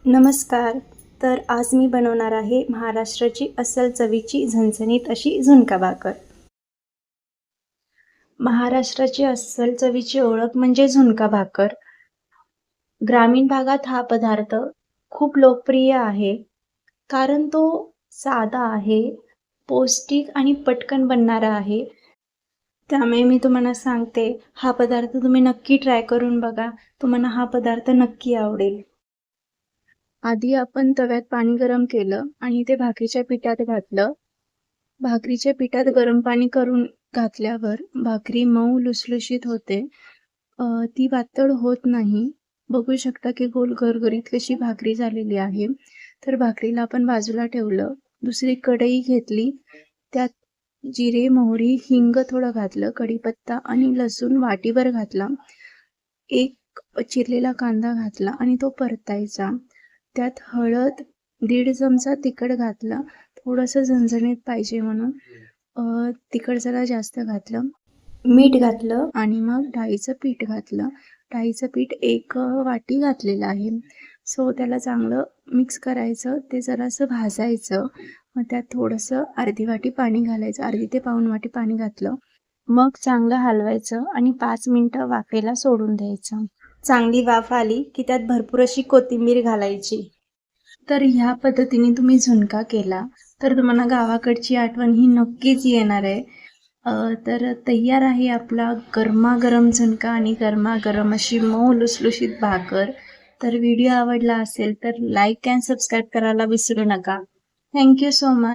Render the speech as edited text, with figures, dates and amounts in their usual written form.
नमस्कार. तर आज मी बनवणार आहे महाराष्ट्राची अस्सल चवीची झणझणीत अशी झुणका भाकर. महाराष्ट्राची अस्सल चवीची ओळख म्हणजे झुणका भाकर. ग्रामीण भागात हा पदार्थ खूप लोकप्रिय आहे, कारण तो साधा आहे, पौष्टिक आणि पटकन बनणारा आहे. त्यामुळे मी तुम्हाला सांगते, हा पदार्थ तुम्ही नक्की ट्राय करून बघा. तुम्हाला हा पदार्थ नक्की आवडेल. आधी आपण तव्यात पाणी गरम केलं आणि ते भाकरीच्या पिठात घातलं. भाकरीच्या पिठात गरम पाणी करून घातल्यावर भाकरी मऊ लुसलुशीत होते. ती पातळ होत नाही. बघू शकता की गोल गरगरीत कशी भाकरी झालेली आहे. तर भाकरीला आपण बाजूला ठेवलं. दुसरी कढई घेतली. त्यात जिरे, मोहरी, हिंग थोडं घातलं. कढीपत्ता आणि लसूण वाटीभर घातला. एक चिरलेला कांदा घातला आणि तो परतायचा. त्यात हळद, 1.5 चमचा तिखट घातलं. थोडंसं झणझणीत पाहिजे म्हणून तिखट जरा जास्त घातलं. मीठ घातलं आणि मग डाळीचं पीठ घातलं. डाळीचं पीठ 1 वाटी घातलेलं आहे. सो त्याला चांगलं मिक्स करायचं. ते जरासं भाजायचं. मग त्यात थोडंसं अर्धी वाटी पाणी घालायचं. अर्धी ते पाऊण वाटी पाणी घातलं. मग चांगलं हलवायचं आणि 5 मिनिटं वाफेला सोडून द्यायचं. चांगली वाफ आली की त्यात भरपूर अशी कोथिंबीर घालायची. तर ह्या पद्धतीने तुम्ही झुणका केला तर तुम्हाला गावाकडची आठवण ही नक्कीच येणार आहे. तर तयार आहे आपला गरमागरम झुणका आणि गरमागरम अशी मऊ लुसलुशीत भाकर. तर व्हिडिओ आवडला असेल तर लाईक अँड सबस्क्राईब करायला विसरू नका. Thank you so much.